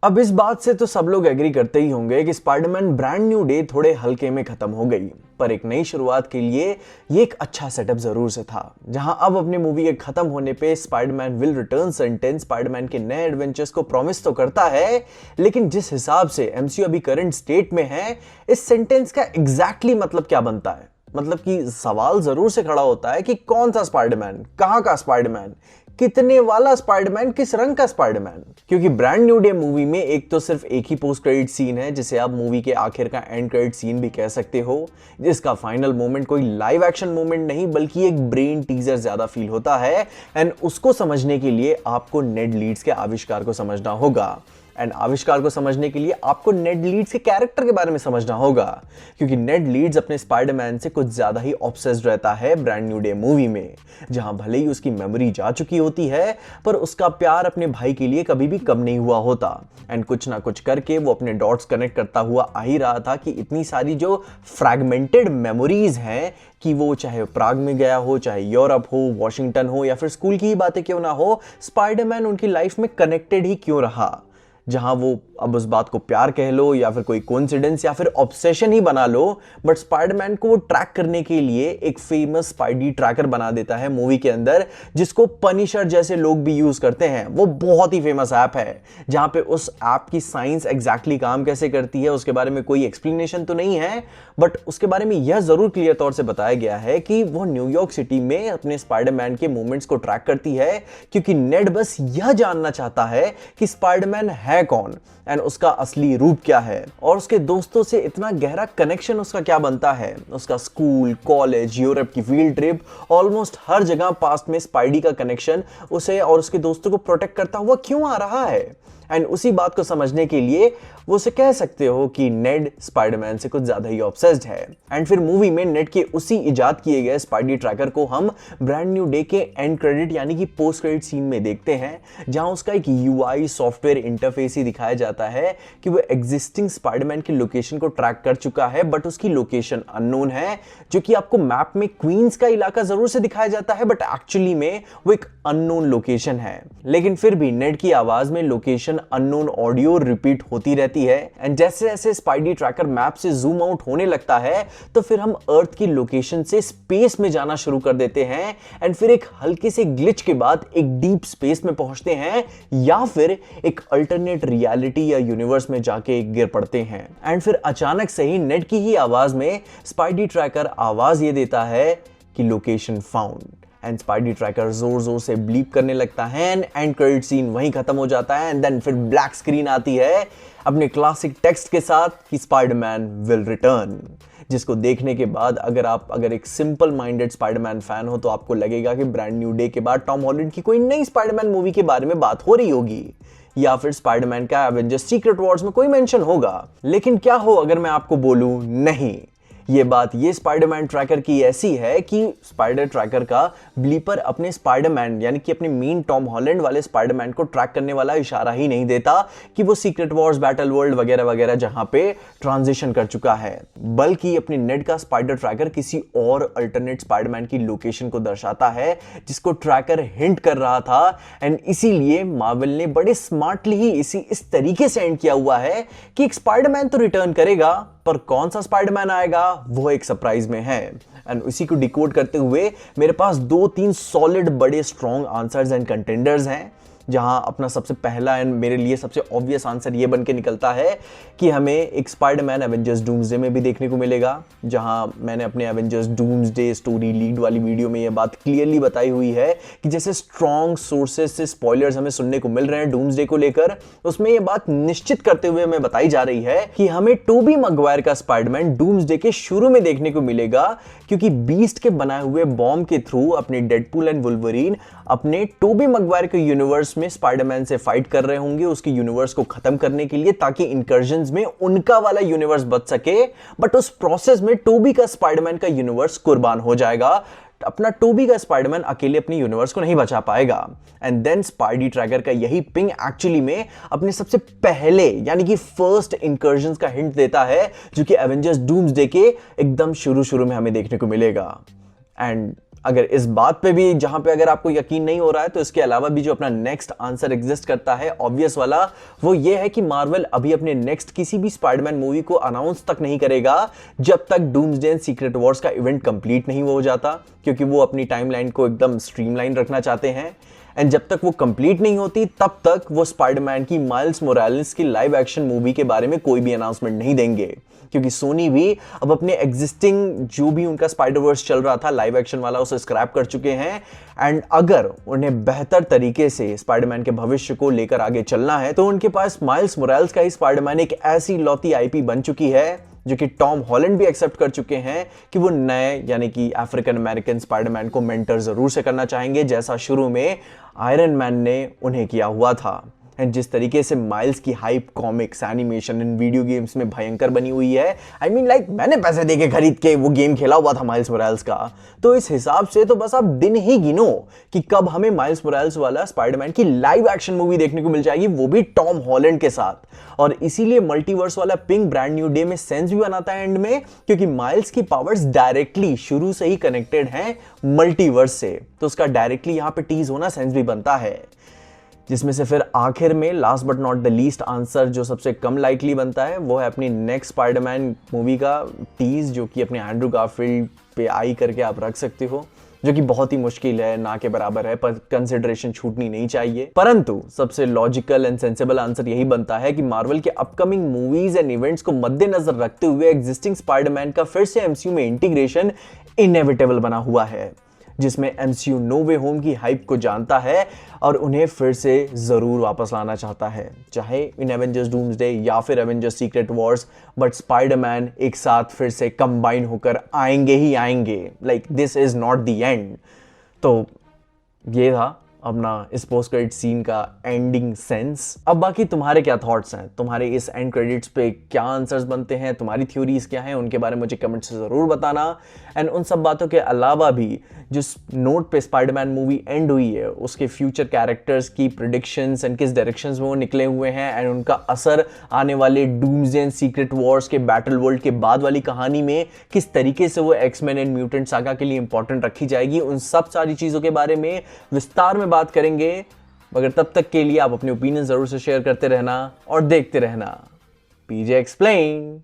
अब इस बात से तो सब लोग एग्री करते ही होंगे कि स्पाइडरमैन ब्रांड न्यू डे थोड़े हल्के में खत्म हो गई, पर एक नई शुरुआत के लिए ये एक अच्छा सेटअप जरूर से था। जहां अब अपनी मूवी के खत्म होने पे Spiderman will return sentence Spiderman के नए एडवेंचर्स को प्रॉमिस तो करता है, लेकिन जिस हिसाब से एमसीयू अभी करंट स्टेट में है, इस सेंटेंस का एग्जैक्टली मतलब क्या बनता है। मतलब कि सवाल जरूर से खड़ा होता है कि कौन सा स्पाइडरमैन, कहां का स्पाइडरमैन, कितने वाला स्पाइडरमैन, किस रंग का स्पाइडरमैन। क्योंकि ब्रांड न्यू डे मूवी में एक तो सिर्फ एक ही पोस्ट क्रेडिट सीन है, जिसे आप मूवी के आखिर का एंड क्रेडिट सीन भी कह सकते हो, जिसका फाइनल मोमेंट कोई लाइव एक्शन मोमेंट नहीं बल्कि एक ब्रेन टीजर ज्यादा फील होता है। एंड उसको समझने के लिए आपको नेड लीड्स के आविष्कार को समझना होगा, एंड आविष्कार को समझने के लिए आपको नेड लीड्स के कैरेक्टर के बारे में समझना होगा, क्योंकि नेड लीड्स अपने स्पाइडरमैन से कुछ ज्यादा ही ऑब्सेस्ड रहता है ब्रांड न्यू डे मूवी में, जहां भले ही उसकी मेमोरी जा चुकी होती है, पर उसका प्यार अपने भाई के लिए कभी भी कम नहीं हुआ होता। एंड कुछ ना कुछ करके वो अपने डॉट्स कनेक्ट करता हुआ आ ही रहा था कि इतनी सारी जो फ्रैगमेंटेड मेमोरीज हैं, कि वो चाहे प्राग में गया हो, चाहे यूरोप हो, वॉशिंगटन हो, या फिर स्कूल की ही बातें क्यों ना हो, स्पाइडरमैन उनकी लाइफ में कनेक्टेड ही क्यों रहा। जहां वो अब उस बात को प्यार कह लो या फिर कोई कोइंसिडेंस या फिर ऑब्सेशन ही बना लो, बट स्पाइडरमैन को वो ट्रैक करने के लिए एक फेमस स्पाइडी ट्रैकर बना देता है मूवी के अंदर, जिसको पनिशर जैसे लोग भी यूज करते हैं। वो बहुत ही फेमस ऐप है, जहां पे उस ऐप की साइंस एग्जैक्टली काम कैसे करती है उसके बारे में कोई एक्सप्लेनेशन तो नहीं है, बट उसके बारे में यह जरूर क्लियर तौर से बताया गया है कि वो न्यूयॉर्क सिटी में अपने स्पाइडरमैन के मूवमेंट्स को ट्रैक करती है, क्योंकि नेड बस यह जानना चाहता है कि स्पाइडरमैन है कौन एंड उसका असली रूप क्या है, और उसके दोस्तों से इतना गहरा कनेक्शन उसका क्या बनता है। उसका स्कूल, कॉलेज, यूरोप की फील्ड ट्रिप, ऑलमोस्ट हर जगह पास्ट में स्पाइडी का कनेक्शन उसे और उसके दोस्तों को प्रोटेक्ट करता हुआ क्यों आ रहा है। एंड उसी बात को समझने के लिए वो उसे कह सकते हो कि नेड स्पाइडरमैन से कुछ ज्यादा ही ऑब्सेस्ड है। एंड फिर मूवी में नेड के उसी इजाद किए गए स्पाइडी ट्रैकर को हम ब्रांड न्यू डे के एंड क्रेडिट यानी कि पोस्ट क्रेडिट सीन में देखते हैं, जहां उसका एक यूआई सॉफ्टवेयर इंटरफेस ही दिखाया जाता है कि वो एग्जिस्टिंग स्पाइडरमैन की लोकेशन को ट्रैक कर चुका है, बट उसकी लोकेशन अननोन है। जो कि आपको मैप में क्वींस का इलाका जरूर से दिखाया जाता है, बट एक्चुअली में वो एक अननोन लोकेशन है। लेकिन फिर भी नेड की आवाज में लोकेशन अननोन ऑडियो रिपीट होती रहती है। एंड जैसे जैसे स्पाइडी ट्रैकर मैप से जूम आउट होने लगता है, तो फिर हम अर्थ की लोकेशन से स्पेस में जाना शुरू कर देते हैं, एंड फिर एक हल्के से ग्लिच के बाद एक डीप स्पेस में पहुंचते हैं, या फिर एक अल्टरनेट रियलिटी या यूनिवर्स में जाके गिर पड़ते हैं। एंड फिर अचानक से ही नेड की ही आवाज में स्पाइडी ट्रैकर आवाज ये देता है कि location found, and spidey tracker जोर जोर से ब्लीप करने लगता है, एंड क्रेडिट सीन वहीं खत्म हो जाता है। एंड देन फिर ब्लैक स्क्रीन आती है अपने क्लासिक टेक्स्ट के साथ कि स्पाइडरमैन विल रिटर्न, जिसको देखने के बाद अगर एक सिंपल माइंडेड स्पाइडरमैन फैन हो तो आपको लगेगा कि ब्रांड न्यू डे के बाद टॉम हॉलैंड की कोई नई स्पाइडरमैन मूवी के बारे में बात हो रही होगी, या फिर स्पाइडरमैन का एवेंजर्स सीक्रेट वॉर्स में कोई मेंशन होगा। लेकिन क्या हो अगर मैं आपको बोलूं नहीं, ये बात ये स्पाइडरमैन ट्रैकर की ऐसी है कि स्पाइडर ट्रैकर का ब्लीपर अपने स्पाइडरमैन यानी कि अपने मीन टॉम हॉलैंड वाले स्पाइडरमैन को ट्रैक करने वाला इशारा ही नहीं देता कि वो सीक्रेट वॉर्स, बैटल वर्ल्ड वगैरह वगैरह जहां पे ट्रांजिशन कर चुका है, बल्कि अपने नेड का स्पाइडर ट्रैकर किसी और अल्टरनेट स्पाइडरमैन की लोकेशन को दर्शाता है, जिसको ट्रैकर हिंट कर रहा था। एंड इसीलिए मार्वल ने बड़े स्मार्टली ही इस तरीके से एंड किया हुआ है कि एक स्पाइडरमैन तो रिटर्न करेगा, पर कौन सा स्पाइडरमैन आएगा वो एक सरप्राइज में है। एंड इसी को डिकोड करते हुए मेरे पास 2-3 सॉलिड बड़े स्ट्रॉन्ग आंसर्स एंड कंटेंडर्स हैं, जहां अपना सबसे पहला एंड मेरे लिए सबसे ऑब्वियस आंसर ये बन के निकलता है कि हमें एक स्पाइडरमैन एवेंजर्स डूम्सडे में भी देखने को मिलेगा, जहां मैंने अपने एवेंजर्स डूम्सडे स्टोरी लीड वाली वीडियो में ये बात क्लियरली बताई हुई है कि जैसे स्ट्रॉन्ग सोर्सेस से स्पॉयलर्स हमें सुनने को मिल रहे हैं डूम्सडे को लेकर, उसमें ये बात निश्चित करते हुए हमें बताई जा रही है कि हमें टोबी मैगवायर का स्पाइडरमैन डूम्सडे के शुरू में देखने को मिलेगा, क्योंकि बीस्ट के बनाए हुए बॉम्ब के थ्रू अपने डेडपूल एंड वुल्वरीन अपने टोबी मैगवायर के यूनिवर्स में स्पाइडरमैन से फाइट कर रहे होंगे उसके यूनिवर्स को खत्म करने के लिए, ताकि इनकर्जन्स में उनका वाला यूनिवर्स बच सके। बट उस प्रोसेस में टोबी का स्पाइडरमैन का यूनिवर्स कुर्बान हो जाएगा, अपना टोबी का स्पाइडरमैन अकेले अपनी यूनिवर्स को नहीं बचा पाएगा। एंड देन स्पाइडी ट्रैकर का यही पिंग एक्चुअली में अपने सबसे पहले यानी कि फर्स्ट इनकर्जन्स का हिंट देता है, जो कि एवेंजर्स डूम्सडे के एकदम शुरू में हमें देखने को मिलेगा। एंड अगर इस बात पे भी जहां पे अगर आपको यकीन नहीं हो रहा है, तो इसके अलावा भी जो अपना नेक्स्ट आंसर एग्जिस्ट करता है ऑब्वियस वाला, वो ये है कि मार्वल अभी अपने नेक्स्ट किसी भी स्पाइडरमैन मूवी को अनाउंस तक नहीं करेगा जब तक डूम्सडे एंड सीक्रेट वॉर्स का इवेंट कंप्लीट नहीं हो जाता, क्योंकि वो अपनी टाइमलाइन को एकदम स्ट्रीमलाइन रखना चाहते हैं। एंड जब तक वो कंप्लीट नहीं होती तब तक वो स्पाइडरमैन की माइल्स मोरालेस की लाइव एक्शन मूवी के बारे में कोई भी अनाउंसमेंट नहीं देंगे, क्योंकि सोनी भी अब अपने एग्जिस्टिंग जो भी उनका स्पाइडर वर्स चल रहा था लाइव एक्शन वाला, उसे स्क्रैप कर चुके हैं। एंड अगर उन्हें बेहतर तरीके से स्पाइडरमैन के भविष्य को लेकर आगे चलना है, तो उनके पास माइल्स मोरालेस का ही स्पाइडरमैन एक ऐसी लौती आईपी बन चुकी है जो कि टॉम हॉलैंड भी एक्सेप्ट कर चुके हैं कि वो नए यानी कि अफ्रीकन अमेरिकन स्पाइडरमैन को मेंटर जरूर से करना चाहेंगे, जैसा शुरू में आयरन मैन ने उन्हें किया हुआ था। एंड जिस तरीके से माइल्स की hype comics, animation and video games में भयंकर बनी हुई है, आई मीन लाइक मैंने पैसे देके खरीद के वो गेम खेला हुआ था माइल्स मोरालेस का, तो इस हिसाब से तो बस आप दिन ही गिनो कि कब हमें माइल्स मोरालेस वाला स्पाइडरमैन की लाइव एक्शन मूवी देखने को मिल जाएगी, वो भी टॉम हॉलैंड के साथ। और इसीलिए मल्टीवर्स वाला पिंक ब्रांड न्यू डे में सेंस भी बनाता है एंड में, क्योंकि माइल्स की पावर्स डायरेक्टली शुरू से ही कनेक्टेड हैं मल्टीवर्स से, तो उसका डायरेक्टली यहां पे टीज होना सेंस भी बनता है। जिसमें से फिर आखिर में last but not the least answer जो सबसे कम लाइकली बनता है, वो है अपनी नेक्स्ट स्पाइडरमैन मूवी का टीज, जो कि अपने एंड्रू गारफील्ड पे आई करके आप रख सकते हो, जो कि बहुत ही मुश्किल है, ना के बराबर है, पर कंसिडरेशन छूटनी नहीं चाहिए। परंतु सबसे लॉजिकल एंड सेंसिबल आंसर यही बनता है कि मार्वल के अपकमिंग मूवीज एंड इवेंट्स को मद्देनजर रखते हुए एग्जिस्टिंग स्पाइडरमैन का फिर से एमसीयू में इंटीग्रेशन इनएविटेबल बना हुआ है, जिसमें एमसीयू नो वे होम की हाइप को जानता है और उन्हें फिर से जरूर वापस लाना चाहता है, चाहे इन एवेंजर्स डूम्सडे या फिर Avengers secret Wars, but Spiderman एक साथ फिर से कंबाइन होकर आएंगे ही आएंगे। Like this is not the end. तो ये था अपना इस पोस्ट क्रेडिट सीन का एंडिंग सेंस। अब बाकी तुम्हारे क्या थॉट्स हैं, तुम्हारे इस एंड क्रेडिट्स पे क्या आंसर्स बनते हैं, तुम्हारी थ्योरीज क्या हैं, उनके बारे में मुझे कमेंट से जरूर बताना। एंड उन सब बातों के अलावा भी जिस नोट पे स्पाइडरमैन मूवी एंड हुई है, उसके फ्यूचर कैरेक्टर्स की प्रेडिक्शंस एंड किस डायरेक्शंस में वो निकले हुए हैं, एंड उनका असर आने वाले डूम्सडे एंड सीक्रेट वॉर्स के बैटल वर्ल्ड के बाद वाली कहानी में किस तरीके से वो एक्समैन एंड म्यूटेंट सागा के लिए इंपॉर्टेंट रखी जाएगी, उन सब सारी चीजों के बारे में विस्तार में बात करेंगे। मगर तब तक के लिए आप अपने ओपिनियन जरूर से शेयर करते रहना और देखते रहना पीजे एक्सप्लेन।